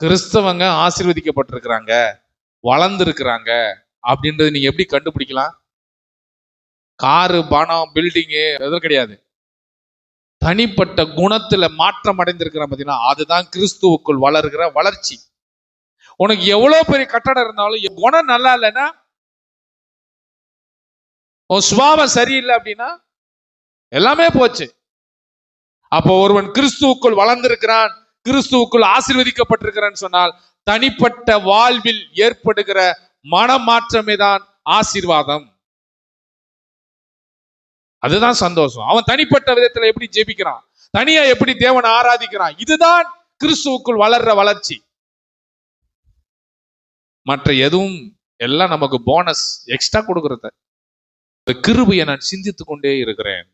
கிறிஸ்தவங்க ஆசீர்வதிக்கப்பட்டிருக்கிறாங்க, வளர்ந்துருக்கிறாங்க அப்படின்றது நீங்க எப்படி கண்டுபிடிக்கலாம்? காரு, பணம், பில்டிங்கு எதுவும் கிடையாது. தனிப்பட்ட குணத்துல மாற்றம் அடைந்திருக்கிற பார்த்தீங்கன்னா, அதுதான் கிறிஸ்துவுக்குள் வளர்கிற வளர்ச்சி. உனக்கு எவ்வளவு பெரிய கட்டடம் இருந்தாலும் குணம் நல்லா இல்லைன்னா, உன் சுபாவம் சரியில்லை அப்படின்னா எல்லாமே போச்சு. அப்போ ஒருவன் கிறிஸ்துவுக்குள் வளர்ந்திருக்கிறான், கிறிஸ்துவுக்குள் ஆசீர்வதிக்கப்பட்டிருக்கிறான்னு சொன்னால் தனிப்பட்ட வாழ்வில் ஏற்படுகிற மனமாற்றமே தான் ஆசீர்வாதம். அதுதான் சந்தோஷம். அவன் தனிப்பட்ட விதத்துல எப்படி ஜெபிக்கிறான், தனியா எப்படி தேவனை ஆராதிக்கிறான், இதுதான் கிறிஸ்துவுக்குள் வளர்ற வளர்ச்சி. மற்ற எதுவும் எல்லாம் நமக்கு போனஸ், எக்ஸ்ட்ரா கொடுக்கறத. கிருபையை நான் சிந்தித்துக் கொண்டே இருக்கிறேன்.